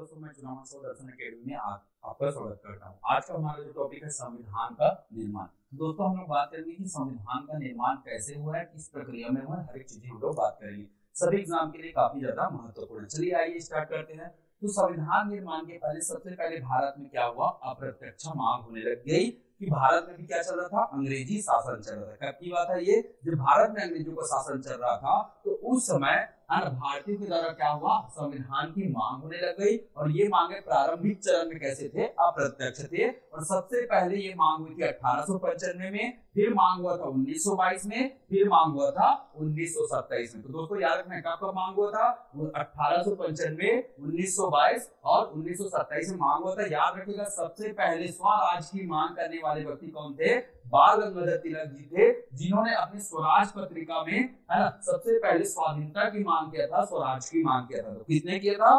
दोस्तों, मैं चुनाव दर्शन अकेडमी में आपका स्वागत करता हूँ। आज का हमारा जो टॉपिक है संविधान का निर्माण। दोस्तों, हम लोग बात करेंगे कि संविधान का निर्माण कैसे हुआ है, किस प्रक्रिया में हुआ है, हर एक चीज हम लोग बात करेंगे। सभी एग्जाम के लिए काफी ज्यादा महत्वपूर्ण है। चलिए आइए स्टार्ट करते हैं। तो संविधान निर्माण के पहले सबसे पहले भारत में क्या हुआ, अप्रत्यक्ष मांग होने लग गई कि भारत में भी क्या चल रहा था, अंग्रेजी शासन चल रहा था। कब की बात है ये, जब भारत में अंग्रेजों का शासन चल रहा था तो उस समय भारतीयों के द्वारा क्या हुआ, संविधान की मांग होने लग गई। और ये मांगे प्रारंभिक चरण में कैसे थे, अप्रत्यक्ष थे। और सबसे पहले ये मांग हुई थी 1895 में, फिर मांग हुआ था 1922 में, फिर मांग हुआ था 1927 में। तो दोस्तों याद रखना कब मांग हुआ था, 1895, 1922 और 1927 में मांग हुआ था। याद रखिएगा सबसे पहले स्वराज की मांग करने वाले व्यक्ति कौन थे, बाल गंगाधर तिलक जी थे, जिन्होंने अपनी स्वराज पत्रिका में है ना सबसे पहले स्वाधीनता की मांग किया था, स्वराज की मांग किया था। तो किसने किया था,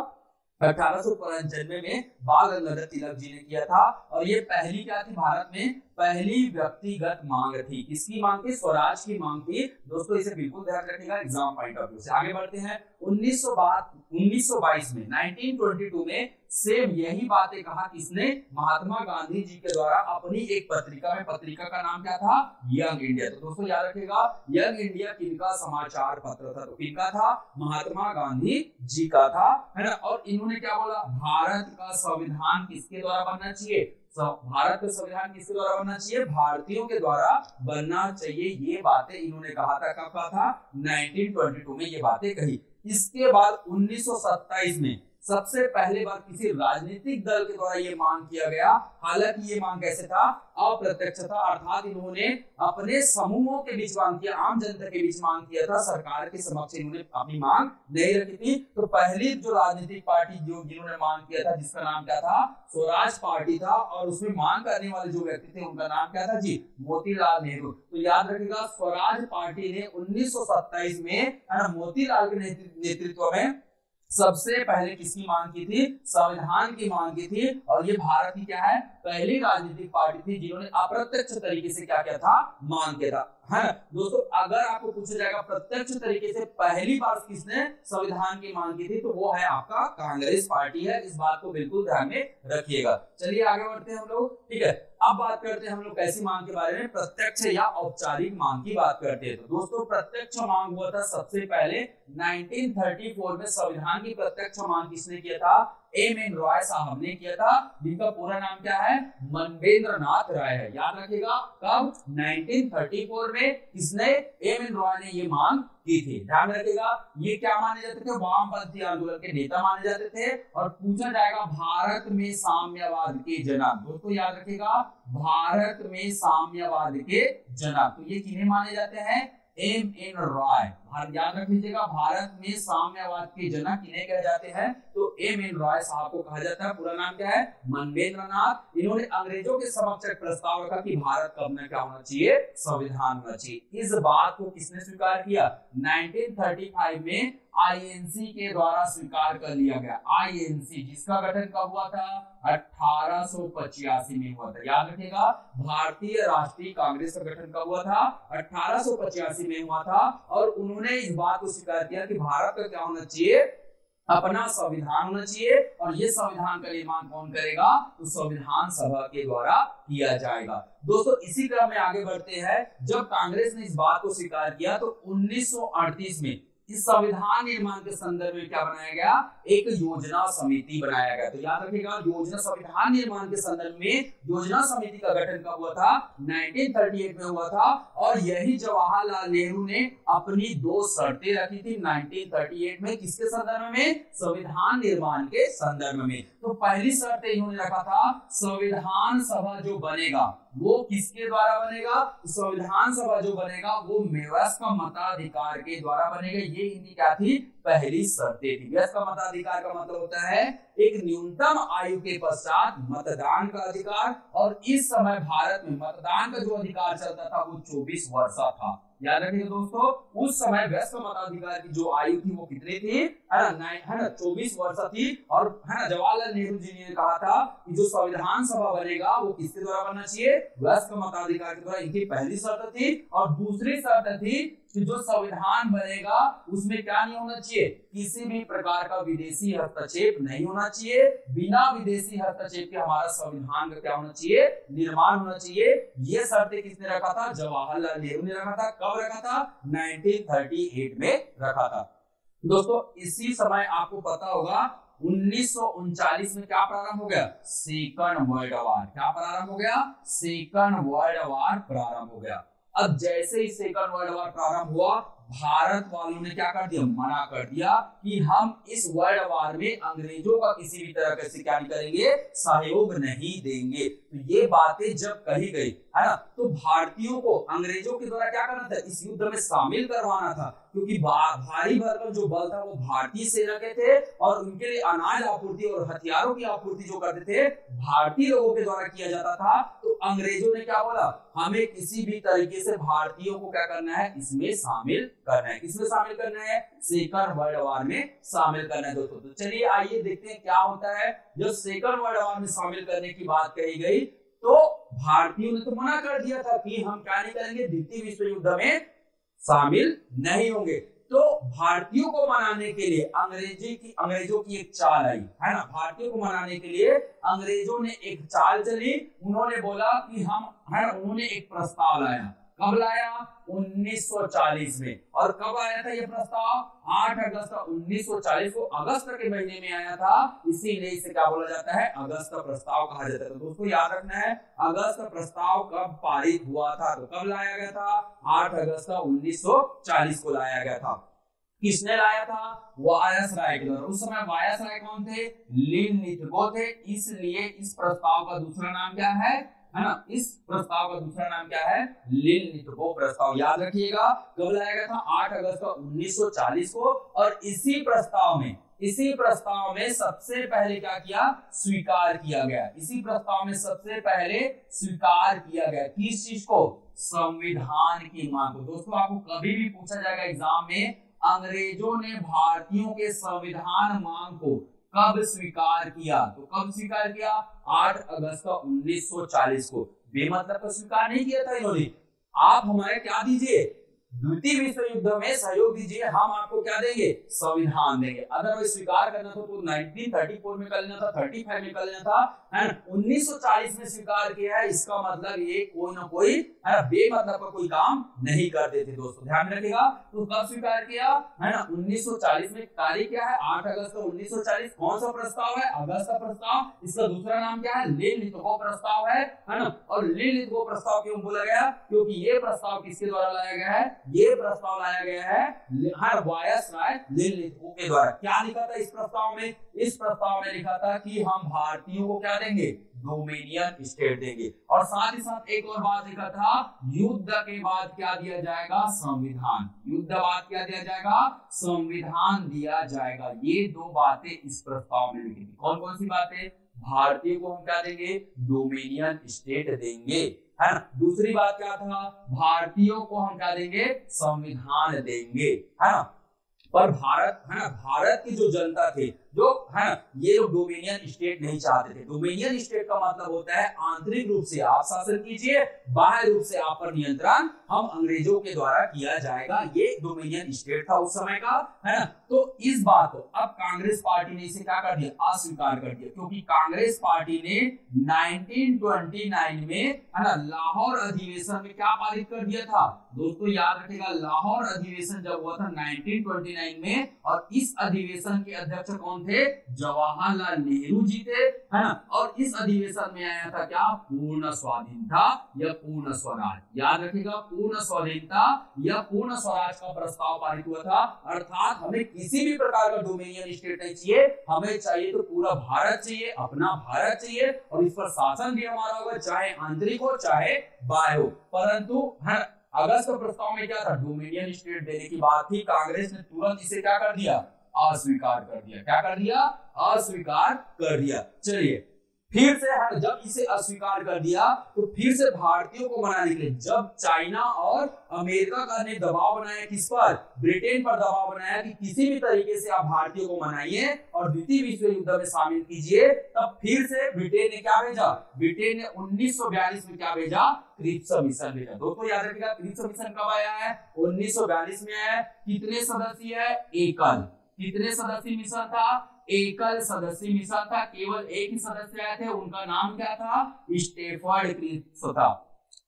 1895 में बाल गंगाधर तिलक जी ने किया था। और ये पहली क्या थी, भारत में पहली व्यक्तिगत मांग थी। किसकी मांग थी, स्वराज की मांग थी। दोस्तों इसे बिल्कुल ध्यान रखिएगा एग्जाम पॉइंट ऑफ व्यू से। आगे बढ़ते हैं। 1922 में 1922 में सेम यही बातें कहा किसने, महात्मा गांधी जी के द्वारा अपनी एक पत्रिका में। पत्रिका का नाम क्या था, यंग इंडिया। तो दोस्तों याद रखिएगा यंग इंडिया किनका समाचार पत्र था, तो किनका था, महात्मा गांधी जी का था, है ना। और इन्होंने क्या बोला, भारत का संविधान किसके द्वारा बनना चाहिए, भारत का संविधान किसके द्वारा बनना चाहिए, भारतीयों के द्वारा बनना चाहिए। ये बातें इन्होंने कहा था, कब कहा था, 1922 में ये बातें कही। इसके बाद 1927 में सबसे पहले बार किसी राजनीतिक दल के द्वारा ये मांग किया गया। हालांकि ये मांग कैसे था, अप्रत्यक्ष था, अर्थात इन्होंने अपने समूहों के बीच मांग किया, आम जनता के बीच मांग किया था, सरकार के समक्ष इन्होंने अपनी मांग नहीं रखी थी। तो पहली जो राजनीतिक पार्टी जिन्होंने मांग किया था, जिसका नाम क्या था, स्वराज पार्टी था। और उसमें मांग करने वाले जो व्यक्ति थे उनका नाम क्या था जी, मोतीलाल नेहरू। तो याद रखिएगा स्वराज पार्टी ने 1927 में मोतीलाल के नेतृत्व में सबसे पहले किसकी मांग की थी, संविधान की मांग की थी। और ये भारत की क्या है, पहली राजनीतिक पार्टी थी जिन्होंने अप्रत्यक्ष तरीके से क्या किया था, मांग किया था, है ना। दोस्तों अगर आपको पूछा जाएगा प्रत्यक्ष तरीके से पहली बार किसने संविधान की मांग की थी, तो वो है आपका कांग्रेस पार्टी है। इस बात को बिल्कुल ध्यान में रखिएगा। चलिए आगे बढ़ते हैं हम लोग, ठीक है। अब बात करते हैं हम लोग कैसी मांग के बारे में, प्रत्यक्ष या औपचारिक मांग की बात करते हैं। तो दोस्तों प्रत्यक्ष मांग हुआ था सबसे पहले 1934 में। संविधान की प्रत्यक्ष मांग किसने किया था, एम.एन. रॉय साहब ने किया था, जिनका पूरा नाम क्या है, मनवेंद्र नाथ राय है। याद रखिएगा कब, 1934 में किसने, एम.एन. रॉय ने ये मांग की थी। ध्यान रखिएगा ये क्या माने जाते थे, वामपंथी आंदोलन के नेता माने जाते थे। और पूछा जाएगा भारत में साम्यवाद के जनक। दोस्तों याद रखिएगा भारत में साम्यवाद के जनक, तो ये किन्हें माने जाते हैं, एम.एन. रॉय। याद रख लीजिएगा भारत में साम्यवाद के जनक किन्हें कहे जाते हैं, तो एम.एन. रॉय साहब को कहा जाता है। पूरा नाम क्या है, मनवेंद्र नाथ। इन्होंने अंग्रेजों के समक्ष एक प्रस्ताव रखा कि भारत का अपना क्या होना चाहिए, संविधान होना चाहिए। इस बात को किसने स्वीकार किया, 1935 में आईएनसी के द्वारा स्वीकार कर लिया गया। आईएनसी जिसका गठन कब हुआ था, 1885 में हुआ था। याद रखिएगा भारतीय राष्ट्रीय कांग्रेस का गठन कब हुआ था, 1885 में हुआ था। और उन्होंने इस बात को स्वीकार किया कि भारत का क्या होना चाहिए, अपना संविधान होना चाहिए। और ये संविधान का निर्माण कौन करेगा, तो संविधान सभा के द्वारा किया जाएगा। दोस्तों इसी क्रम में आगे बढ़ते हैं। जब कांग्रेस ने इस बात को स्वीकार किया तो 1938 में इस संविधान निर्माण के संदर्भ में क्या बनाया गया, एक योजना समिति बनाया गया। तो याद रखिएगा योजना, संविधान निर्माण के संदर्भ में योजना समिति का गठन कब हुआ था, 1938 में हुआ था। और यही जवाहरलाल नेहरू ने अपनी दो शर्तें रखी थी 1938 में, किसके संदर्भ में, संविधान निर्माण के संदर्भ में। तो पहली शर्त इन्होंने रखा था, संविधान सभा जो बनेगा वो किसके द्वारा बनेगा, संविधान सभा जो बनेगा वो वयस्क मताधिकार के द्वारा बनेगा। ये इनकी क्या थी, पहली शर्तें थी। वयस्क मताधिकार का मतलब होता है एक न्यूनतम आयु के पश्चात मतदान का अधिकार। और इस समय भारत में मतदान का जो अधिकार चलता था वो 24 वर्ष था। याद रखिए दोस्तों उस समय वयस्क मताधिकार की जो आयु थी वो कितनी थी, है ना 24 वर्ष थी। और है ना जवाहरलाल नेहरू जी ने कहा था कि जो संविधान सभा बनेगा वो किसके द्वारा बनना चाहिए, वयस्क मताधिकार के द्वारा। इनकी पहली शर्त थी। और दूसरी शर्त थी कि जो संविधान बनेगा उसमें क्या नहीं होना चाहिए, किसी भी प्रकार का विदेशी हस्तक्षेप नहीं होना चाहिए। बिना विदेशी हस्तक्षेप के हमारा संविधान का क्या होना चाहिए, निर्माण होना चाहिए। ये शर्तें किसने रखा था, जवाहरलाल नेहरू ने रखा था। कब रखा था, 1938 में रखा था। दोस्तों इसी समय आपको पता होगा 1939 में क्या प्रारंभ हो गया, सेकंड वर्ल्ड वॉर। क्या प्रारंभ हो गया, सेकंड वर्ल्ड वॉर प्रारंभ हो गया। अब जैसे ही सेकंड वर्ल्ड वॉर प्रारंभ हुआ, भारत वालों ने क्या कर दिया, मना कर दिया कि हम इस वर्ल्ड वॉर में अंग्रेजों का किसी भी तरह से क्या नहीं करेंगे, सहयोग नहीं देंगे। तो ये बातें जब कही गई है ना, तो भारतीयों को अंग्रेजों के द्वारा क्या करना था, इस युद्ध में शामिल करवाना था, क्योंकि भारी भरकम जो बल था वो भारतीय सेना के थे और उनके लिए अनाज आपूर्ति और हथियारों की आपूर्ति जो करते थे भारतीय लोगों के द्वारा किया जाता था। तो अंग्रेजों ने क्या बोला, हमें किसी भी तरीके से भारतीयों को क्या करना है, इसमें शामिल करना है। किसमें शामिल करना है, सेकंड वर्ल्ड वॉर में शामिल करना है। दोस्तों तो चलिए आइए देखते हैं क्या होता है। जब सेकंड वर्ल्ड वॉर में शामिल करने की बात कही गई तो भारतीयों ने तो मना कर दिया था कि हम क्या नहीं करेंगे, द्वितीय विश्व युद्ध में शामिल नहीं होंगे। तो भारतीयों को मनाने के लिए अंग्रेजों की एक चाल आई है ना, भारतीयों को मनाने के लिए अंग्रेजों ने एक चाल चली। उन्होंने बोला कि हम है, उन्होंने एक प्रस्ताव लाया। कब लाया, 1940 में। और कब आया था ये प्रस्ताव, 8 अगस्त 1940 को, अगस्त के महीने में आया था। इसीलिए इसे क्या बोला जाता है, अगस्त प्रस्ताव कहा जाता है। तो दोस्तों याद रखना है, अगस्त प्रस्ताव कब पारित हुआ था, तो कब लाया गया था, 8 अगस्त 1940 को लाया गया था। किसने लाया था, वायसराय के द्वारा। उस समय वायसराय कौन थे, लिनलिथगो थे। इसलिए इस प्रस्ताव का दूसरा नाम क्या है ना, इस प्रस्ताव का दूसरा नाम क्या है, लिनलिथगो प्रस्ताव। याद रखिएगा कब लाया गया था, 8 अगस्त 1940 को। और इसी प्रस्ताव में सबसे पहले क्या किया, स्वीकार किया गया। इसी प्रस्ताव में सबसे पहले स्वीकार किया गया किस चीज को, संविधान की मांग को। दोस्तों आपको कभी भी पूछा जाएगा एग्जाम में, अंग्रेजों ने भारतीयों के संविधान मांग को कब स्वीकार किया, तो कब स्वीकार किया, 8 अगस्त 1940 को। बेमतलब तो स्वीकार नहीं किया था इन्होंने। आप हमारे क्या दीजिए, द्वितीय विश्व युद्ध में सहयोग दीजिए, हम आपको क्या देंगे, संविधान देंगे। अदरवाइज स्वीकार करना था तो 1934 में कर लेना था, 35 में कर लेना था, है ना। 1940 में स्वीकार किया है, इसका मतलब ये कोई ना कोई है ना बेमतलब का कोई काम नहीं करते थे। दोस्तों ध्यान रखिएगा, तो कब स्वीकार किया है ना, 1940 में। तारीख क्या है, 8 अगस्त 1940। कौन सा प्रस्ताव है, अगस्त का प्रस्ताव। इसका दूसरा नाम क्या है, लिनलिथगो प्रस्ताव है ना। और लिनलिथगो प्रस्ताव क्यों बोला गया, क्योंकि ये प्रस्ताव किसके द्वारा लाया गया है, ये प्रस्ताव लाया गया है वायसराय लिनलिथगो के द्वारा। क्या लिखा था इस प्रस्ताव में, इस प्रस्ताव में लिखा था कि हम भारतीयों को क्या देंगे, डोमिनियन स्टेट देंगे। और साथ ही साथ एक और बात लिखा था, युद्ध के बाद क्या दिया जाएगा, संविधान। युद्ध बाद क्या दिया जाएगा, संविधान दिया जाएगा। ये दो बातें इस प्रस्ताव में लिखी थी। कौन कौन सी बातें, भारतीय को हम क्या देंगे, डोमिनियन स्टेट देंगे, है ना। दूसरी बात क्या था, भारतीयों को हम क्या देंगे, संविधान देंगे, है ना। पर भारत है ना, भारत की जो जनता थे, जो है ये लोग डोमिनियन स्टेट नहीं चाहते थे। डोमिनियन स्टेट का मतलब होता है आंतरिक रूप से आप शासन कीजिए, बाह्य रूप से आप पर नियंत्रण हम अंग्रेजों के द्वारा किया जाएगा। ये डोमिनियन स्टेट था उस समय का, है ना। तो इस बात को अब कांग्रेस पार्टी ने इसे क्या कर दिया, अस्वीकार कर दिया। क्योंकि कांग्रेस पार्टी ने 1929 में है ना लाहौर अधिवेशन में क्या पारित कर दिया था। दोस्तों याद रखिएगा, लाहौर अधिवेशन जब हुआ था 1929 में, और इस अधिवेशन के अध्यक्ष कौन थे, जवाहरलाल नेहरू जी थे, है ना। और इस अधिवेशन में आया था क्या, पूर्ण स्वाधीनता या पूर्ण स्वराज। याद रखिएगा, पूर्ण स्वाधीनता या पूर्ण स्वराज का प्रस्ताव पारित हुआ था। अर्थात हमें किसी भी प्रकार का डोमिनियन स्टेट नहीं चाहिए, हमें चाहिए तो पूरा भारत चाहिए, अपना भारत चाहिए, और इस पर शासन भी हमारा होगा, चाहे आंतरिक हो चाहे बाह्य हो। परंतु अगस्त के प्रस्ताव में क्या था, डोमिनियन स्टेट देने की बात थी। कांग्रेस ने तुरंत इसे क्या कर दिया, अस्वीकार कर दिया। क्या कर दिया, अस्वीकार कर दिया। चलिए फिर से जब इसे अस्वीकार कर दिया तो फिर से भारतीयों को मनाने के लिए जब चाइना और अमेरिका का ने दबाव बनाया, किस पर, ब्रिटेन पर दबाव बनाया कि किसी भी तरीके से आप भारतीयों को मनाइए और द्वितीय विश्व युद्ध में शामिल कीजिए, तब फिर से ब्रिटेन ने क्या भेजा, ब्रिटेन ने 1942 में क्या भेजा, क्रिप्स मिशन भेजा। दोस्तों याद रखिएगा क्रिप्स मिशन कब आया है, 1942 में आया। कितने सदस्य है, एकल। कितने सदस्य मिशन था, एकल सदस्य मिशन था, केवल एक ही सदस्य आए थे, उनका नाम क्या था, स्टेफर्ड क्रिप्स था।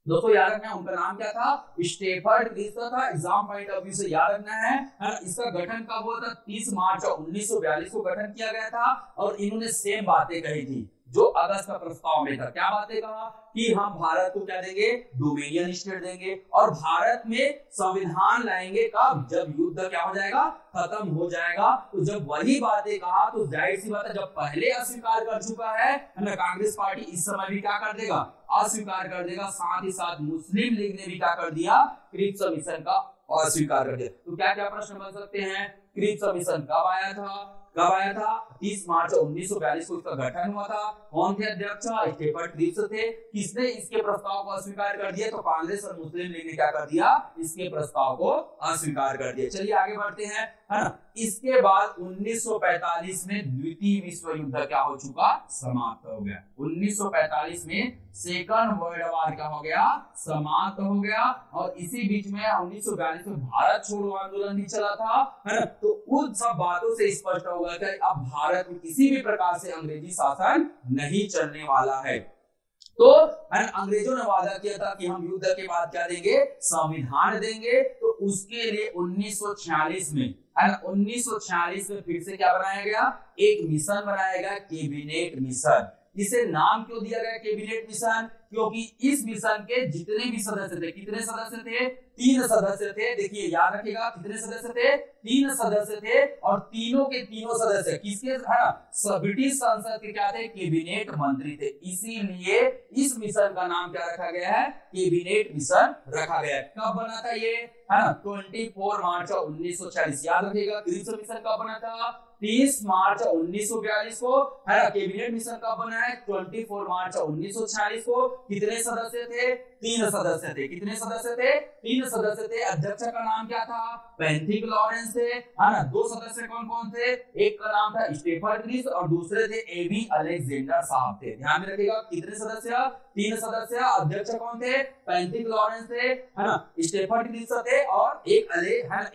दोस्तों याद रखना है उनका नाम क्या था, स्टेफर्ड क्रिप्स था। एग्जाम पॉइंट ऑफ व्यू से याद रखना है। इसका गठन कब हुआ था, 30 मार्च 1942 को गठन किया गया था और इन्होंने सेम बातें कही थी जो अगस्त का प्रस्ताव में था। क्या बातें कहा कि हम भारत को क्या देंगे, डोमिनियन स्टेट देंगे और भारत में संविधान लाएंगे कब, जब युद्ध क्या हो जाएगा, खत्म हो जाएगा। तो जब वही बातें कहा तो जाहिर सी बात है जब पहले अस्वीकार कर चुका है ना कांग्रेस पार्टी, इस समय भी क्या कर देगा, अस्वीकार कर देगा। साथ ही साथ मुस्लिम लीग ने भी क्या कर दिया, क्रिप्स मिशन का अस्वीकार कर दिया। तो क्या क्या प्रश्न बन सकते हैं, क्रिप्स मिशन कब आया था, कब आया था, 30 मार्च 1942 को इसका गठन हुआ था। कौन थे अध्यक्ष, स्टेफर्ड क्रिप्स थे। किसने इसके प्रस्ताव को अस्वीकार कर दिया, तो कांग्रेस और मुस्लिम लीग ने क्या कर दिया, इसके प्रस्ताव को अस्वीकार कर दिया। चलिए आगे बढ़ते हैं, है ना। इसके बाद 1945 में द्वितीय विश्व युद्ध क्या हो चुका, समाप्त हो गया। 1945 में सेकंड वर्ल्ड वॉर क्या हो गया, समाप्त हो गया। और इसी बीच में 1942 में भारत छोड़ो आंदोलन भी चला था, है ना। तो उन सब बातों से स्पष्ट होगा कि अब भारत में किसी भी प्रकार से अंग्रेजी शासन नहीं चलने वाला है। तो अंग्रेजों ने वादा किया था कि हम युद्ध के बाद क्या देंगे, संविधान देंगे। तो उसके लिए 1946 में 1946 में फिर से क्या बनाया गया, एक मिशन बनाया गया, कैबिनेट मिशन। इसे नाम क्यों दिया गया कैबिनेट मिशन, क्योंकि इस मिशन के जितने भी सदस्य थे, कितने सदस्य थे, 3 सदस्य थे। देखिए याद रखिएगा कितने सदस्य थे, 3 सदस्य थे। और तीनों के तीनों सदस्य किसके, ब्रिटिश संसद के क्या थे, कैबिनेट मंत्री थे। इसीलिए इस मिशन का नाम क्या रखा गया है, कैबिनेट मिशन रखा गया है। कब बना था ये, है ना, 24 मार्च 1946। याद रखिएगा क्रिप्स मिशन कब बना था, 30 मार्च 1942 को, है ना। कैबिनेट मिशन कब बना है, 24 मार्च 1946 को। कितने सदस्य थे, 3 सदस्य थे। कितने सदस्य थे, 3 सदस्य थे। अध्यक्ष का नाम क्या था, पेंथिक लॉरेंस थे, है ना। 2 सदस्य कौन कौन थे, एक का नाम था स्टेफर्ड क्रिप्स और दूसरे थे एबी अलेक्जेंडर साहब थे। ध्यान में रखिएगा कितने सदस्य, 3 सदस्य। अध्यक्ष कौन थे, पेंथिक लॉरेंस थे, है ना, स्टेफर्ड क्रिप्स थे और एक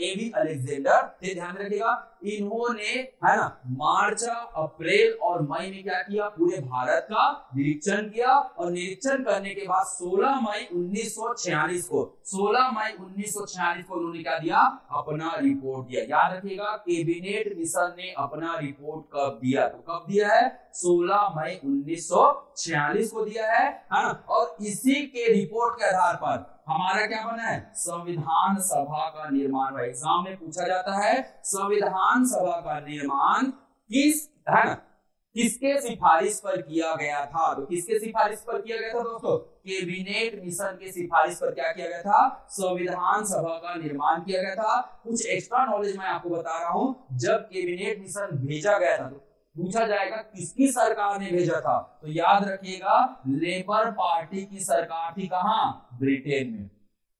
एबी अलेक्जेंडर थे। ध्यान में रखिएगा इन्होंने, है ना, मार्च, अप्रैल और मई में क्या किया, पूरे भारत का निरीक्षण किया। और निरीक्षण करने के बाद 16 मई 1946 को 16 मई 1946 को उन्होंने क्या दिया, अपना रिपोर्ट दिया। याद रखिएगा कैबिनेट मिशन ने अपना रिपोर्ट कब दिया, तो कब दिया है, 16 मई 1946 को दिया है ना। और इसी के रिपोर्ट के आधार पर हमारा क्या बना है, संविधान सभा का निर्माण हुआ। एग्जाम में पूछा जाता है संविधान सभा का निर्माण किस, है ना, किसके सिफारिश पर किया गया था। तो किसके सिफारिश पर किया गया था दोस्तों, कैबिनेट मिशन के सिफारिश पर क्या किया गया था, संविधान सभा का निर्माण किया गया था। कुछ एक्स्ट्रा नॉलेज मैं आपको बता रहा हूं, जब कैबिनेट मिशन भेजा गया था तो पूछा जाएगा किसकी सरकार ने भेजा था, तो याद रखिएगा लेबर पार्टी की सरकार थी। कहां, ब्रिटेन में।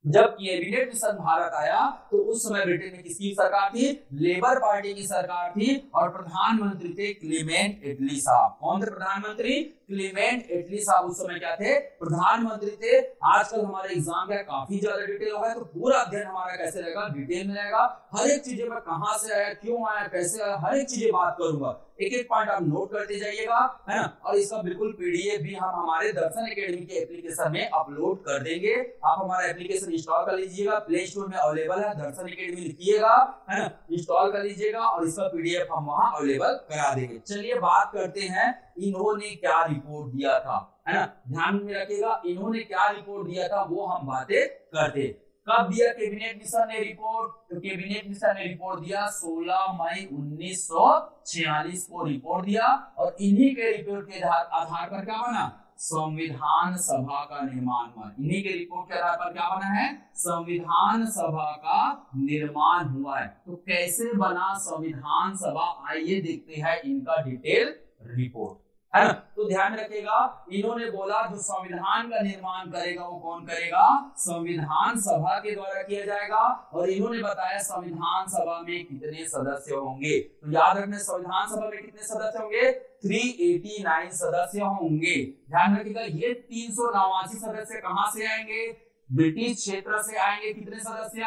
जब कैबिनेट मिशन भारत आया तो उस समय ब्रिटेन में किसकी सरकार थी, लेबर पार्टी की सरकार थी। और प्रधानमंत्री थे क्लेमेंट एटली साहब। कौन थे प्रधानमंत्री, क्लेमेंट एटली साहब उस समय क्या थे, प्रधानमंत्री थे। आजकल हमारे एग्जाम का काफी ज्यादा डिटेल होगा, तो पूरा अध्ययन हमारा कैसे रहेगा, डिटेल में रहेगा। हर एक चीजें में कहां से आया, क्यों आया, कैसे आया, हर एक चीजें बात करूंगा। एक एक पॉइंट आप नोट करते जाइएगा, है ना। और इसका बिल्कुल पीडीएफ भी हम हमारे दर्शन एकेडमी के एप्लीकेशन में अपलोड कर देंगे। आप हमारा एप्लीकेशन इंस्टॉल कर लीजिएगा, प्ले स्टोर में अवेलेबल है, दर्शन एकेडमी लिखिएगा, है ना, इंस्टॉल कर लीजिएगा और इसका पीडीएफ हम वहां अवेलेबल करा देंगे। चलिए बात करते हैं इन्होंने क्या रिपोर्ट दिया था, है ना। ध्यान में रखिएगा इन्होंने क्या रिपोर्ट दिया था वो हम बातें करते। कब दिया कैबिनेट मिशन ने रिपोर्ट, तो कैबिनेट मिशन ने रिपोर्ट दिया 16 मई 1946 को रिपोर्ट दिया। और इन्हीं के रिपोर्ट के आधार पर क्या बना, संविधान सभा का निर्माण हुआ। इन्हीं के रिपोर्ट के आधार पर क्या बना है, संविधान सभा का निर्माण हुआ है। तो कैसे बना संविधान सभा, आइए देखते हैं इनका डिटेल रिपोर्ट। है ना। तो ध्यान रखिएगा, इन्होंने बोला जो संविधान का निर्माण करेगा वो कौन करेगा, संविधान सभा के द्वारा किया जाएगा। और इन्होंने बताया संविधान सभा में कितने सदस्य होंगे, तो याद रखना संविधान सभा में कितने सदस्य होंगे, 389 सदस्य होंगे। ध्यान रखिएगा, ये 389 सदस्य कहां से आएंगे, ब्रिटिश क्षेत्र से आएंगे। कितने सदस्य,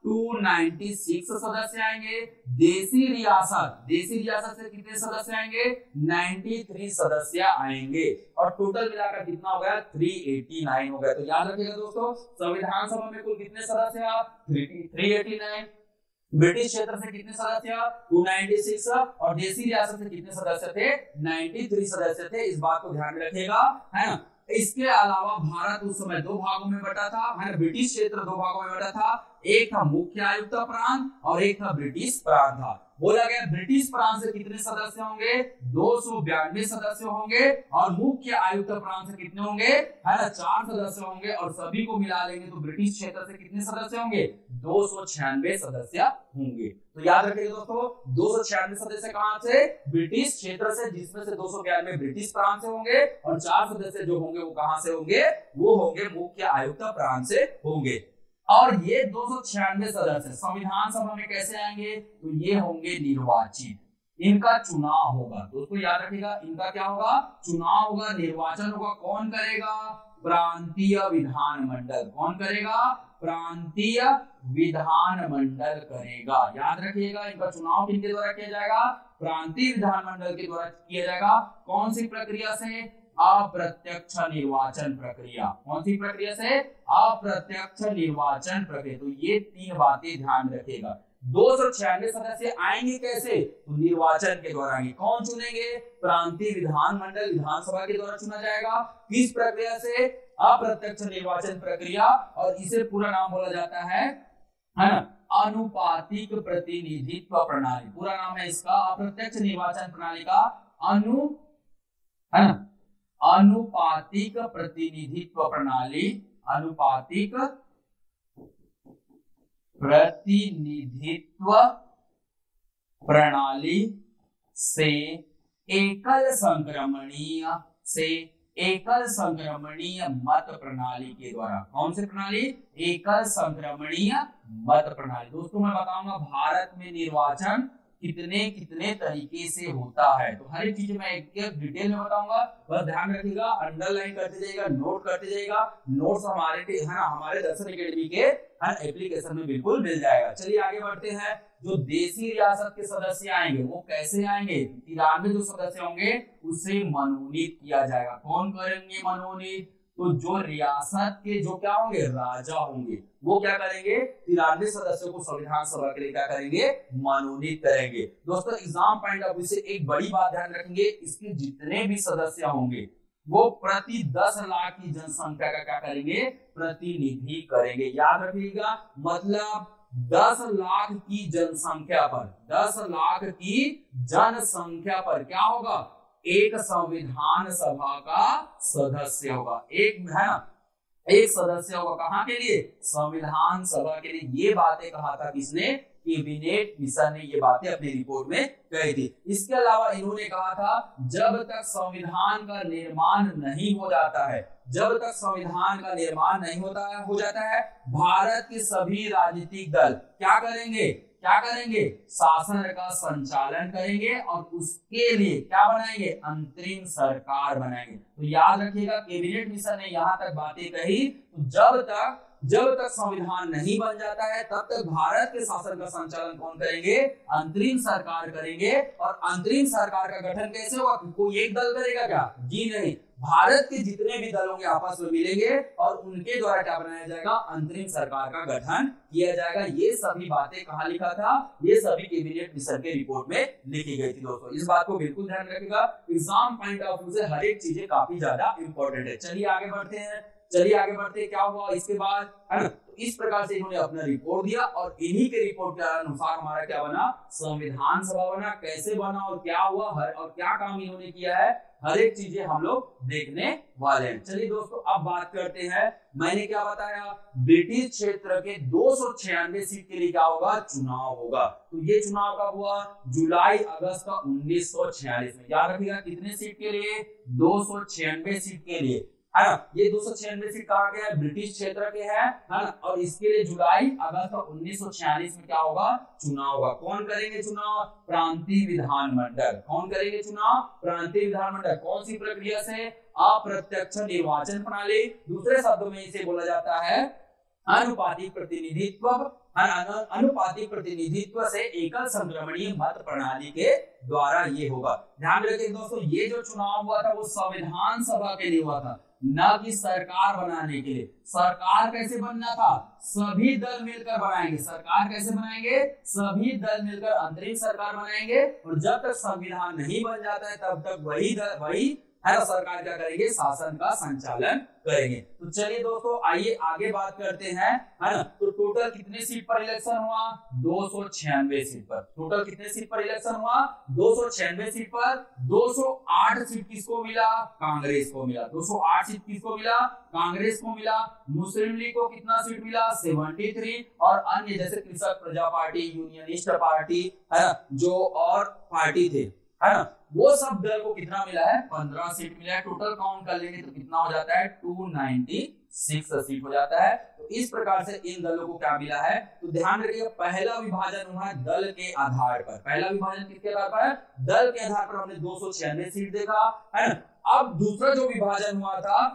296 सदस्य आएंगे। देसी रियासत से कितने सदस्य आएंगे, 93 सदस्य आएंगे। और टोटल मिलाकर कितना हो गया, 389 हो गया। तो याद रखिएगा दोस्तों, संविधान सभा में कुल कितने सदस्य, 389। ब्रिटिश क्षेत्र से कितने सदस्य, 296। और देसी रियासत से कितने सदस्य थे, 93 सदस्य थे। इस बात को ध्यान में रखिएगा, है ना। इसके अलावा भारत उस समय दो भागों में बटा था, है ना। ब्रिटिश क्षेत्र दो भागों में बटा था, एक था मुख्य आयुक्त प्रांत और एक था ब्रिटिश प्रांत था। बोला गया ब्रिटिश प्रांत से कितने सदस्य होंगे, 292 सदस्य होंगे। और मुख्य आयुक्त प्रांत से कितने होंगे, है ना, 4 सदस्य होंगे। और सभी को मिला लेंगे तो ब्रिटिश क्षेत्र से कितने सदस्य होंगे, 296 सदस्य होंगे। तो याद रखिएगा दोस्तों, 296 सदस्य कहां से, ब्रिटिश क्षेत्र से, जिसमें से 292 ब्रिटिश प्रांत से होंगे और 4 सदस्य जो होंगे वो कहां से होंगे, वो होंगे मुख्य आयुक्त प्रांत से होंगे। और ये 296 सदस्य संविधान सभा में कैसे आएंगे, तो ये होंगे निर्वाचित, इनका चुनाव होगा। दोस्तों याद रखिएगा, इनका क्या होगा, चुनाव होगा, निर्वाचन होगा। कौन करेगा, प्रांतीय विधानमंडल। कौन करेगा, प्रांतीय विधानमंडल करेगा। याद रखिएगा, इनका चुनाव किनके द्वारा किया जाएगा, प्रांतीय विधानमंडल के द्वारा किया जाएगा। कौन सी प्रक्रिया से, अप्रत्यक्ष निर्वाचन प्रक्रिया। कौन सी प्रक्रिया से, अप्रत्यक्ष निर्वाचन प्रक्रिया। तो ये 3 बातें ध्यान रखिएगा। 296 सदस्य आएंगे कैसे, तो निर्वाचन के द्वारा आएंगे। कौन चुनेंगे, प्रांतीय विधानमंडल, विधानसभा के द्वारा चुना जाएगा। किस प्रक्रिया से, अप्रत्यक्ष निर्वाचन प्रक्रिया। और इसे पूरा नाम बोला जाता है ना, अनुपातिक प्रतिनिधित्व प्रणाली। पूरा नाम है इसका, अप्रत्यक्ष निर्वाचन प्रणाली का है ना, अनुपातिक प्रतिनिधित्व प्रणाली। अनुपातिक प्रतिनिधित्व प्रणाली से एकल संक्रमणीय मत प्रणाली के द्वारा। कौन सी प्रणाली, एकल संक्रमणीय मत प्रणाली। दोस्तों मैं बताऊंगा भारत में निर्वाचन कितने कितने तरीके से होता है, तो हर एक चीज मैं एक डिटेल में बताऊंगा। बस ध्यान रखिएगा, अंडरलाइन करते जाइएगा, नोट करते जाइएगा। नोट्स हमारे हमारे दर्शन एकेडमी के एप्लीकेशन में बिल्कुल मिल जाएगा। चलिए आगे बढ़ते हैं। जो देसी रियासत के सदस्य आएंगे वो कैसे आएंगे, 93 जो सदस्य होंगे उसे मनोनीत किया जाएगा। कौन करेंगे मनोनीत, तो जो रियासत के जो क्या होंगे, राजा होंगे, वो क्या करेंगे, 93 सदस्यों को संविधान सभा के लिए क्या करेंगे, मनोनीत करेंगे। दोस्तों एग्जाम पॉइंट ऑफ व्यू से एक बड़ी बात ध्यान रखेंगे, इसके जितने भी सदस्य होंगे वो प्रति 10 लाख की जनसंख्या का क्या करेंगे, प्रतिनिधि करेंगे। याद रखिएगा, मतलब 10 लाख की जनसंख्या पर, 10 लाख की जनसंख्या पर क्या होगा, एक संविधान सभा का सदस्य होगा। एक है ना, एक सदस्य होगा कहां के लिए, संविधान सभा के लिए। ये बातें कहा था किसने, कैबिनेट मिशन ने ये बातें अपनी रिपोर्ट में कही थी। इसके अलावा इन्होंने कहा था जब तक संविधान का निर्माण नहीं हो जाता है, जब तक संविधान का निर्माण नहीं हो जाता है, भारत के सभी राजनीतिक दल क्या करेंगे, शासन का संचालन करेंगे और उसके लिए क्या बनाएंगे, अंतरिम सरकार बनाएंगे। तो याद रखिएगा, कैबिनेट मिशन ने यहां तक बातें कही, तो जब तक संविधान नहीं बन जाता है तब तक भारत के शासन का संचालन कौन करेंगे, अंतरिम सरकार करेंगे। और अंतरिम सरकार का गठन कैसे होगा, कोई एक दल करेगा क्या, जी नहीं, भारत के जितने भी दल होंगे आपस में मिलेंगे और उनके द्वारा क्या बनाया जाएगा, अंतरिम सरकार का गठन किया जाएगा। ये सभी बातें कहां लिखा था, ये सभी कैबिनेट मिशन के रिपोर्ट में लिखी गई थी। दोस्तों इस बात को बिल्कुल ध्यान रखिएगा, एग्जाम पॉइंट ऑफ व्यू से हर एक चीजें काफी ज्यादा इंपॉर्टेंट है। चलिए आगे बढ़ते हैं। चलिए आगे बढ़ते क्या हुआ इसके बाद, है ना। तो इस प्रकार से इन्होंने अपना रिपोर्ट दिया और इन्हीं के रिपोर्ट के अनुसार हमारा क्या बना, संविधान सभा बना। कैसे बना और क्या हुआ और क्या काम इन्होंने किया है, हर एक चीजें हम लोग देखने वाले हैं। चलिए दोस्तों अब बात करते हैं, मैंने क्या बताया, ब्रिटिश क्षेत्र के 296 सीट के लिए क्या होगा, चुनाव होगा। तो ये चुनाव कब हुआ, जुलाई अगस्त 1946 में। याद रखिएगा कितने सीट के लिए, 296 सीट के लिए, है ना। ये 296 सीट कहाँ के है, ब्रिटिश क्षेत्र के है ना। और इसके लिए जुलाई अगस्त 1946 में क्या होगा, चुनाव होगा। कौन करेंगे चुनाव, प्रांतीय विधानमंडल। कौन करेंगे चुनाव, प्रांतीय विधानमंडल। कौन सी प्रक्रिया से, अप्रत्यक्ष निर्वाचन प्रणाली। दूसरे शब्दों में इसे बोला जाता है अनुपातिक प्रतिनिधित्व। अनुपातिक प्रतिनिधित्व से एकल संक्रमणीय मत प्रणाली के द्वारा ये होगा। ध्यान रखिए दोस्तों, ये जो चुनाव हुआ था वो संविधान सभा के लिए हुआ था, न कि सरकार बनाने के लिए। सरकार कैसे बनना था, सभी दल मिलकर बनाएंगे। सरकार कैसे बनाएंगे, सभी दल मिलकर अंतरिम सरकार बनाएंगे। और जब तक संविधान नहीं बन जाता है तब तक वही है सरकार क्या करेंगे, शासन का संचालन करेंगे। तो चलिए दोस्तों आइए आगे बात करते हैं, है ना। तो टोटल कितने सीट पर इलेक्शन हुआ, 296 सीट पर। टोटल कितने सीट पर इलेक्शन हुआ, 296 सीट पर। 208 सीट किसको मिला, कांग्रेस को मिला। 208 सीट किसको मिला, कांग्रेस को मिला। मुस्लिम लीग को कितना सीट मिला, 73। और अन्य जैसे कृषक प्रजा पार्टी, यूनियनिस्ट पार्टी, है ना, जो और पार्टी थे, है ना, वो सब दल को कितना मिला है, 15 सीट मिला है। टोटल काउंट कर लेंगे तो कितना हो जाता है, 296 सीट हो जाता है। तो इस प्रकार से इन दलों को क्या मिला है, तो ध्यान रखिएगा पहला विभाजन हुआ है दल के आधार पर। पहला विभाजन किसके आधार पर है, दल के आधार पर। हमने 296 सीट देखा, है ना। अब दूसरा जो विभाजन हुआ था,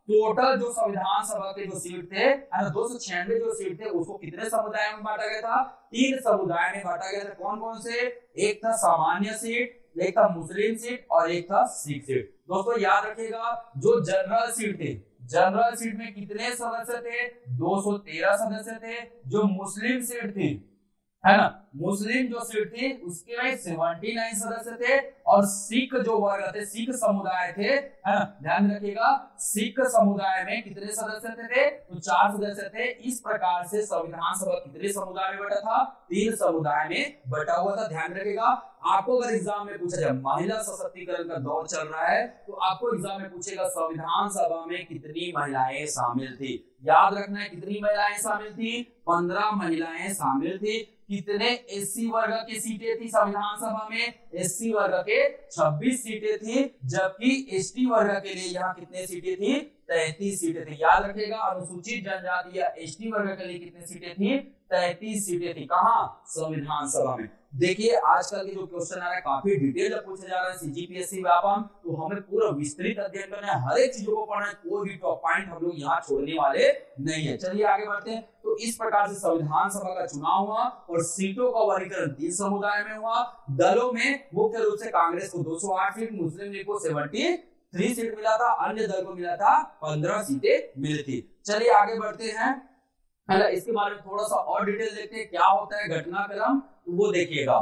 टोटल जो संविधान सभा के जो सीट थे, 296 जो सीट थे, उसको कितने समुदायों में बांटा गया था, 3 समुदाय में बांटा गया था। कौन कौन से, एक था सामान्य सीट, एक था मुस्लिम सीट और एक था सिख सीट। दोस्तों याद रखिएगा जो जनरल सीट थे, जनरल सीट में कितने सदस्य थे, 213 सदस्य थे। जो मुस्लिम सीट थी, है ना, मुस्लिम जो सीट थी उसके में 79 सदस्य थे। और सिख जो वर्ग थे, सिख समुदाय थे, है ना, ध्यान रखिएगा सिख समुदाय में कितने सदस्य थे, तो 4 सदस्य थे। इस प्रकार से संविधान सभा कितने समुदाय में बटा था, 3 समुदाय में बटा हुआ था। ध्यान रखिएगा आपको अगर एग्जाम में पूछा जाए, महिला सशक्तिकरण का दौर चल रहा है, तो आपको एग्जाम में पूछेगा संविधान सभा में कितनी महिलाएं शामिल थी। याद रखना है कितनी महिलाएं शामिल थी, 15 महिलाएं शामिल थी। कितने एससी वर्ग की सीटें थी संविधान सभा में, एससी वर्ग के 26 सीटें थी। जबकि एसटी वर्ग के लिए यहाँ कितने सीटें थी, 33 सीटें थी। याद रखिएगा अनुसूचित जनजाति या एसटी वर्ग के लिए कितनी सीटें थी, 33 सीटें थी। कहाँ, संविधान सभा में। देखिए आजकल के जो क्वेश्चन आ रहा है काफी डिटेल में पूछे जा रहे हैं सीजीपीएससी व्यापम, तो हमें पूरा विस्तृत अध्ययन करना है, हर एक चीजों को पढ़ना है, कोई भी टॉप पॉइंट हम लोग यहाँ छोड़ने वाले नहीं है। चलिए आगे बढ़ते हैं। तो इस प्रकार से संविधान सभा का चुनाव हुआ और सीटों का वर्गीकरण 3 समुदाय में हुआ। दलों में मुख्य रूप से कांग्रेस को 208 सीट, मुस्लिम लीग को 73 सीट मिला था, अन्य दल को मिला था 15 सीटें मिली थी। चलिए आगे बढ़ते हैं, इसके बारे में थोड़ा सा और डिटेल देखते हैं। क्या होता है घटनाक्रम, तो वो देखिएगा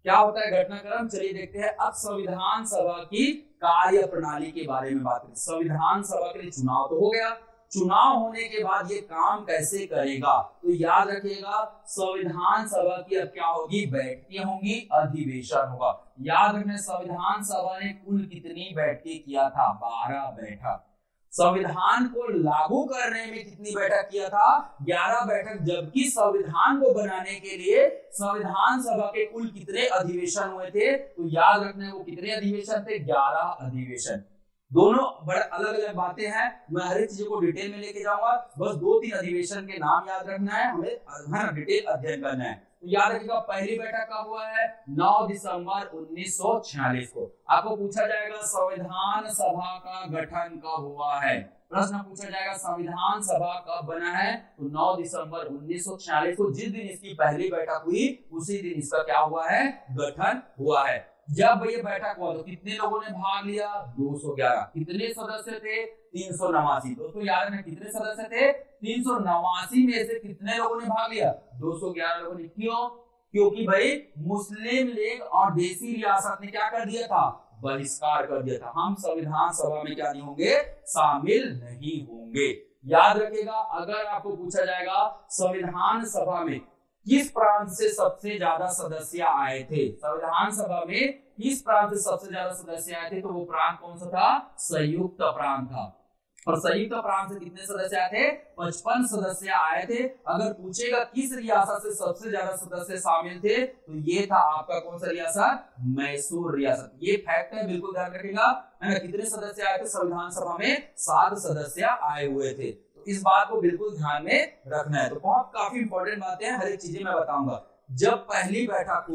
क्या होता है घटनाक्रम। चलिए देखते हैं। अब संविधान सभा की कार्य प्रणाली के बारे में बात करें। संविधान सभा के लिए चुनाव तो हो गया, चुनाव होने के बाद ये काम कैसे करेगा, तो याद रखिएगा संविधान सभा की अब क्या होगी, बैठकें होंगी, अधिवेशन होगा। याद रखना संविधान सभा ने कुल कितनी बैठकें किया था, 12 बैठक। संविधान को लागू करने में कितनी बैठक किया था, 11 बैठक। जबकि संविधान को बनाने के लिए संविधान सभा के कुल कितने अधिवेशन हुए थे, तो याद रखना है वो कितने अधिवेशन थे, 11 अधिवेशन। दोनों बड़े अलग अलग बातें हैं, मैं हर एक चीज को डिटेल में लेके जाऊंगा। बस 2-3 अधिवेशन के नाम याद रखना है, हमें डिटेल अध्ययन करना है। तो याद रखिएगा पहली बैठक कब हुआ है, 9 दिसंबर 1946 को। आपको पूछा जाएगा संविधान सभा का गठन कब हुआ है, प्रश्न पूछा जाएगा संविधान सभा कब बना है, तो 9 दिसंबर 1946 को। जिस दिन इसकी पहली बैठक हुई उसी दिन इसका क्या हुआ है, गठन हुआ है। जब ये बैठक हुआ तो कितने लोगों ने भाग लिया, 211। कितने सदस्य थे, 389। दोस्तों याद रखना कितने सदस्य थे, 389 में से कितने लोगों ने भाग लिया, 211 लोगों ने। क्यों, क्योंकि भाई मुस्लिम लीग और देसी रियासत ने क्या कर दिया था, बहिष्कार कर दिया था। हम संविधान सभा में क्या नहीं होंगे, शामिल नहीं होंगे। याद रखिएगा, अगर आपको पूछा जाएगा संविधान सभा में किस प्रांत से सबसे ज्यादा सदस्य आए थे, संविधान सभा में किस प्रांत से सबसे ज्यादा सदस्य आए थे, तो वो प्रांत कौन सा था, संयुक्त प्रांत था। और संयुक्त प्रांत से कितने सदस्य आए थे, 55 सदस्य आए थे। अगर पूछेगा किस रियासत से सबसे ज्यादा सदस्य शामिल थे, तो ये था आपका कौन सा रियासत, मैसूर रियासत। ये फैक्ट है, बिल्कुल ध्यान रखिएगा, है ना। कितने सदस्य आए थे संविधान सभा में, 7 सदस्य आए हुए थे। तो इस बात को बिल्कुल ध्यान में रखना है। तो बहुत काफी इंपॉर्टेंट बातें हैं, हर एक चीजें मैं बताऊंगा। जब पहली बैठक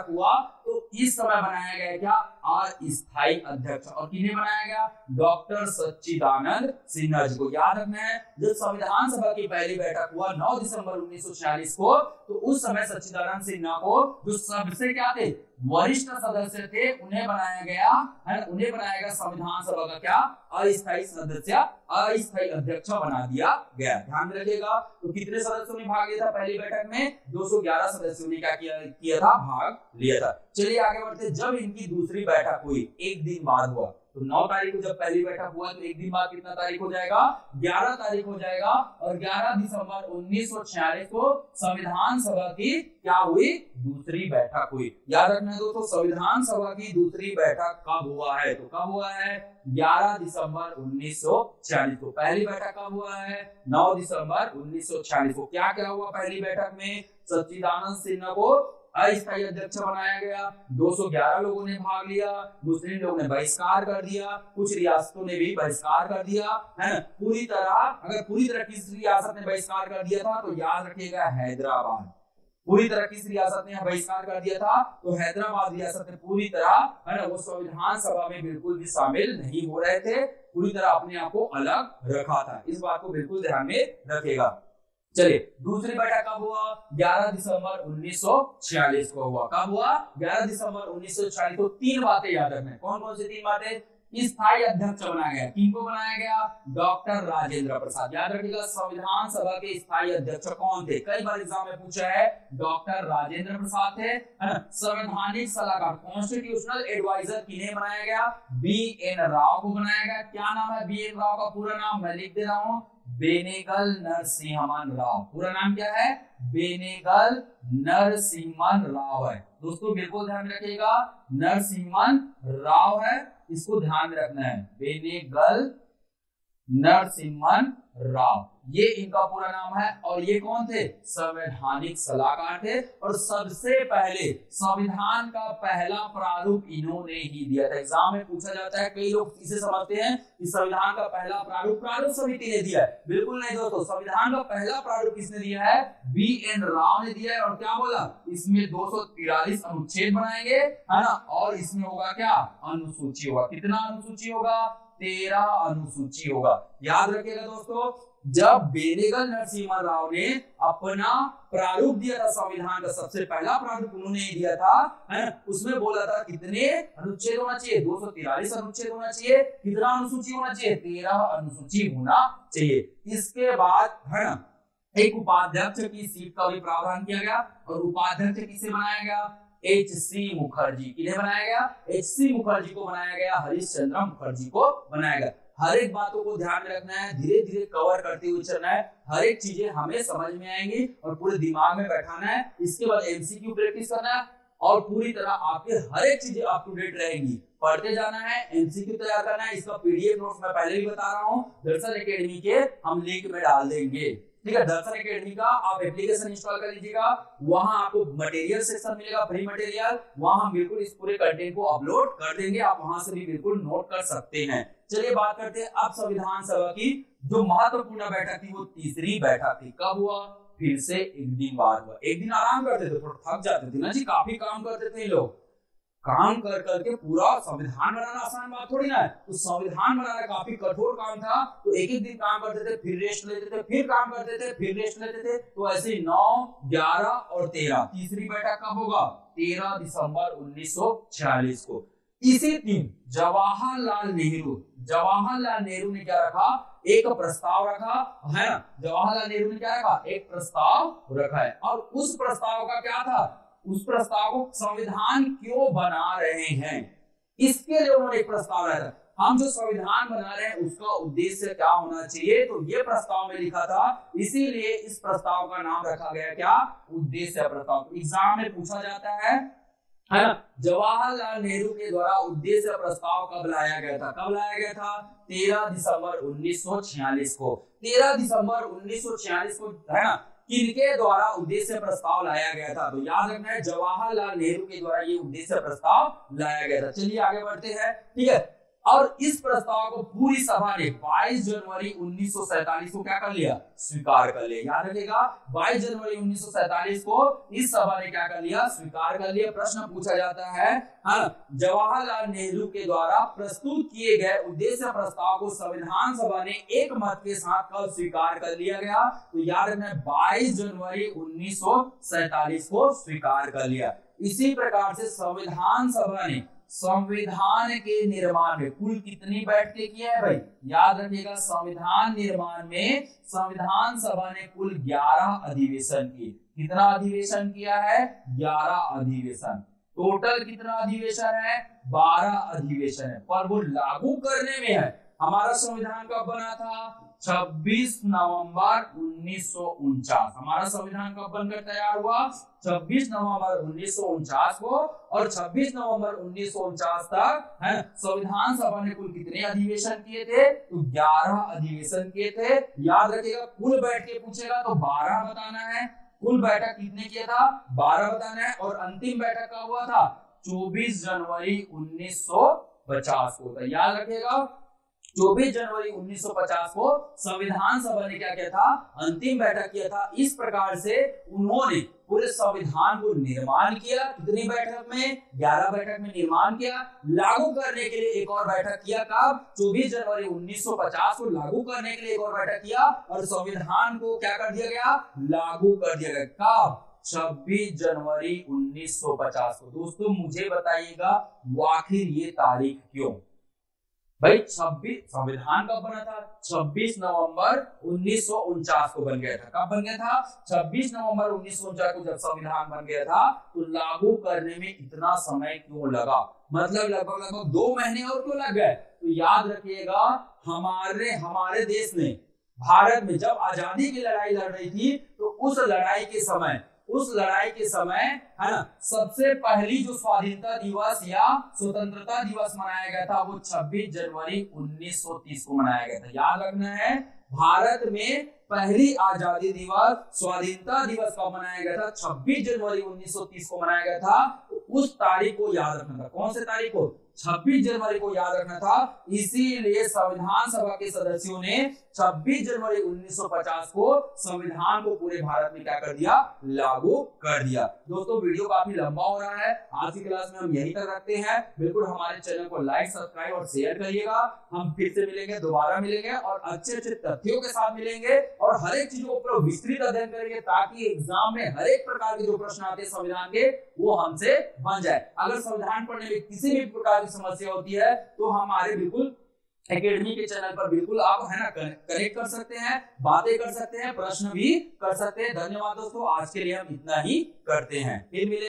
हुआ तो इस समय बनाया गया क्या, अस्थायी अध्यक्ष। और किन्हें बनाया गया, डॉक्टर सच्चिदानंद सिन्हा जी को। याद रखना है, जब संविधान सभा की पहली बैठक हुआ 9 दिसंबर 1946 को, तो उस समय सच्चिदानंद सिन्हा को, जो सबसे क्या थे, वरिष्ठ सदस्य थे, उन्हें बनाया गया, है, उन्हें बनाया गया संविधान सभा का क्या, अस्थायी सदस्य, अस्थायी अध्यक्ष बना दिया गया। ध्यान रखिएगा। तो कितने सदस्यों ने भाग लिया था पहली बैठक में, 211 सदस्यों ने क्या किया था, भाग लिया था। चलिए आगे बढ़ते। जब इनकी दूसरी बैठक हुई, एक दिन बाद हुआ, तो 9 तारीख को जब पहली बैठक हुआ, तो एक दिन बाद कितना तारीख हो जाएगा, 11 तारीख हो जाएगा। और 11 दिसंबर 1946 को संविधान सभा की क्या हुई, दूसरी बैठक हुई। याद रखना है दोस्तों, संविधान सभा की दूसरी बैठक कब हुआ है, तो कब हुआ है, 11 दिसंबर 1946 को। पहली बैठक कब हुआ है, 9 दिसंबर 1946 को। क्या क्या हुआ पहली बैठक में, सच्चिदानंद सिन्हा को अस्थायी अध्यक्ष बनाया गया, 211 लोगों ने भाग लिया, मुस्लिम लोगों ने बहिष्कार कर दिया, कुछ रियासतों ने भी बहिष्कार कर दिया, है ना। पूरी तरह किस रियासत ने बहिष्कार कर दिया था, तो याद रखिएगा हैदराबाद। पूरी तरह किस रियासत ने बहिष्कार कर दिया था, तो हैदराबाद रियासत ने पूरी तरह, है ना, वो संविधान सभा में बिल्कुल भी शामिल नहीं हो रहे थे, पूरी तरह अपने आप को अलग रखा था। इस बात को बिल्कुल ध्यान में रखिएगा। चलिए दूसरी बैठक कब हुआ, 11 दिसंबर 1946 को हुआ। कब हुआ, 11 दिसंबर 1946 को। 3 बातें याद रखना है। कौन कौन सी 3 बातें, स्थायी अध्यक्ष बनाया गया, किनको बनाया गया, डॉक्टर राजेंद्र प्रसाद। याद रखिएगा, संविधान सभा के स्थायी अध्यक्ष कौन थे, कई बार एग्जाम में पूछा है, डॉक्टर राजेंद्र प्रसाद थे, है ना। संवैधानिक सलाहकार, कॉन्स्टिट्यूशनल एडवाइजर किन्हें बनाया गया, बी.एन. राव को बनाया गया। क्या नाम है बी.एन. राव का पूरा नाम, मैं लिख दे रहा हूं, बेनेगल नरसिम्हन राव। पूरा नाम क्या है, बेनेगल नरसिम्हन राव है। दोस्तों बिल्कुल ध्यान रखिएगा, नरसिम्हन राव है, इसको ध्यान रखना है, बेनेगल नरसिम्हन राव, ये इनका पूरा नाम है। और ये कौन थे, संवैधानिक सलाहकार थे। और सबसे पहले संविधान का पहला प्रारूप इन्होंने ही दिया था। एग्जाम में पूछा जाता है, कई लोग इसे समझते हैं कि संविधान का पहला प्रारूप समिति ने दिया है। बिल्कुल नहीं दोस्तों, संविधान का पहला प्रारूप किसने दिया है, बी.एन. राव ने दिया है। और क्या बोला, इसमें 243 अनुच्छेद बनाएंगे, है ना। और इसमें होगा क्या, अनुसूची होगा। कितना अनुसूची होगा, 13 अनुसूची होगा। याद रखिएगा दोस्तों, जब बेनेगल नरसिम्हा राव ने अपना प्रारूप दिया था, संविधान का सबसे पहला प्रारूप उन्होंने दिया था, है ना, उसमें बोला था कितने अनुच्छेद होना चाहिए, 243 अनुच्छेद होना चाहिए। कितना अनुसूची होना चाहिए, 13 अनुसूची होना चाहिए। इसके बाद, है ना, एक उपाध्यक्ष की सीट का भी प्रावधान किया गया। और उपाध्यक्ष किसे बनाया गया, H.C. मुखर्जी। किन्हें बनाया गया, H.C. मुखर्जी को बनाया गया, हरिश्चंद्र मुखर्जी को बनाया गया। हर एक बातों को ध्यान में रखना है, धीरे धीरे कवर करते हुए चलना है, हर एक चीजें हमें समझ में आएंगी और पूरे दिमाग में बैठाना है। इसके बाद MCQ प्रैक्टिस करना है और पूरी तरह आपके हर एक चीजें अप टू डेट रहेंगी। पढ़ते जाना है, MCQ तैयार करना है। इसका PDF नोट्स मैं पहले भी बता रहा हूँ, दर्शन एकेडमी के हम लिंक में डाल देंगे, ठीक है। दर्शन एकेडमी का आप एप्लीकेशन इंस्टॉल कर लीजिएगा, वहां आपको मटेरियल सेक्शन मिलेगा, फ्री मटेरियल, वहां हम बिल्कुल इस पूरे कंटेंट को अपलोड कर देंगे, आप वहां से भी बिल्कुल नोट कर सकते हैं। चलिए बात करते हैं अब संविधान सभा की जो महत्वपूर्ण बैठक थी, वो तीसरी बैठक थी। कब हुआ, फिर से एक दिन बाद हुआ। एक दिन आराम करते थे, थोड़ा थक जाते थे ना जी, काफी काम करते थे लोग, काम कर करके पूरा संविधान बनाना आसान बात थोड़ी ना है। तो संविधान बनाना काफी कठोर काम था, तो एक एक दिन काम करते थे, फिर रेस्ट लेते थे, फिर काम करते थे, फिर रेस्ट लेते थे। तो ऐसे 9, 11 और 13 तीसरी बैठक कब होगा, 13 दिसंबर 1946 को। इसी दिन जवाहरलाल नेहरू ने क्या रखा, एक प्रस्ताव रखा, है ना। जवाहरलाल नेहरू ने क्या रखा, एक प्रस्ताव रखा है। और उस प्रस्ताव का क्या था, उस प्रस्ताव को संविधान क्यों बना रहे हैं, इसके लिए उन्होंने एक प्रस्ताव लाया था। हम जो संविधान बना रहे हैं उसका उद्देश्य क्या होना चाहिए, तो ये प्रस्ताव में लिखा था, इसीलिए इस प्रस्ताव का नाम रखा गया क्या, उद्देश्य प्रस्ताव। एग्जाम में पूछा जाता है ना। जवाहरलाल नेहरू के द्वारा उद्देश्य प्रस्ताव कब लाया गया था, कब लाया गया था, 13 दिसंबर 1946 को। 13 दिसंबर 1946 को, है ना, किनके द्वारा उद्देश्य प्रस्ताव लाया गया था, तो याद रखना है जवाहरलाल नेहरू के द्वारा ये उद्देश्य प्रस्ताव लाया गया था। चलिए आगे बढ़ते हैं, ठीक है। और इस प्रस्ताव को पूरी सभा ने 22 जनवरी 1947 को क्या कर लिया, स्वीकार कर लिया। याद रखिएगा 22 जनवरी 1947 को इस सभा ने क्या कर लिया, स्वीकार कर लिया। प्रश्न पूछा जाता है, जवाहरलाल नेहरू के द्वारा प्रस्तुत किए गए उद्देश्य प्रस्ताव को संविधान सभा ने एक मत के साथ कब स्वीकार कर लिया गया, तो याद रखना 22 जनवरी 1947 को स्वीकार कर लिया। इसी प्रकार से संविधान सभा ने संविधान के निर्माण में कुल कितनी बैठकें की है भाई, याद रखिएगा संविधान निर्माण में संविधान सभा ने कुल 11 अधिवेशन किए। कितना अधिवेशन किया है, 11 अधिवेशन। टोटल कितना अधिवेशन है, 12 अधिवेशन है। पर वो लागू करने में है, हमारा संविधान कब बना था, 26 नवंबर 1949। हमारा संविधान कब बनकर तैयार हुआ, 26 नवंबर 1949 को। और 26 नवंबर 1949 तक, है, संविधान सभा ने कुल कितने अधिवेशन किए थे, तो 11 अधिवेशन किए थे। याद रखिएगा कुल बैठकें पूछेगा तो 12 बताना है। कुल बैठक कितने किया था, 12 बताना है। और अंतिम बैठक का हुआ था 24 जनवरी 1950 को। तो याद रखिएगा 24 जनवरी 1950 को संविधान सभा ने क्या किया था, अंतिम बैठक किया था। इस प्रकार से उन्होंने पूरे संविधान को निर्माण किया। कितनी बैठक में, 11 बैठक में निर्माण किया। लागू करने के लिए एक और बैठक किया, कब, 24 जनवरी 1950 को लागू करने के लिए एक और बैठक किया। और संविधान को क्या कर दिया गया, लागू कर दिया गया। कब, 26 जनवरी 1950 को। दोस्तों मुझे बताइएगा आखिर ये तारीख क्यों भाई, 26 संविधान कब बना था, 26 नवंबर 1949 को बन गया था। कब बन गया था, 26 नवंबर 1949 को जब संविधान बन गया था, तो लागू करने में इतना समय क्यों लगा, मतलब लगभग 2 महीने और क्यों लग गए। तो याद रखिएगा हमारे देश ने भारत में जब आजादी की लड़ाई लड़ रही थी, तो उस लड़ाई के समय, है ना, सबसे पहली जो स्वाधीनता दिवस या स्वतंत्रता दिवस मनाया गया था वो 26 जनवरी 1930 को मनाया गया था। याद रखना है भारत में पहली आजादी दिवस, स्वाधीनता दिवस कब मनाया गया था, 26 जनवरी 1930 को मनाया गया था। तो उस तारीख को याद रखना था। कौन से तारीख को, 26 जनवरी को याद रखना था। इसीलिए संविधान सभा के सदस्यों ने 26 जनवरी 1950 को संविधान को पूरे भारत में क्या कर दिया, लागू कर दिया। दोस्तों वीडियो काफी लंबा हो रहा है, आज की क्लास में हम यहीं तक रखते हैं। बिल्कुल हमारे चैनल को लाइक, सब्सक्राइब और शेयर करिएगा। हम फिर से मिलेंगे, दोबारा मिलेंगे और अच्छे अच्छे तथ्यों के साथ मिलेंगे और हर एक चीजों को पूरा विस्तृत अध्ययन करेंगे, ताकि एग्जाम में हर एक प्रकार के जो प्रश्न आते हैं संविधान के, वो हमसे बन जाए। अगर संविधान पढ़ने में किसी भी प्रकार की समस्या होती है तो हमारे बिल्कुल एकेडमी के चैनल पर बिल्कुल आप, है ना, कनेक्ट कर सकते हैं, बातें कर सकते हैं, प्रश्न भी कर सकते हैं। धन्यवाद दोस्तों, आज के लिए हम इतना ही करते हैं, फिर मिलेंगे।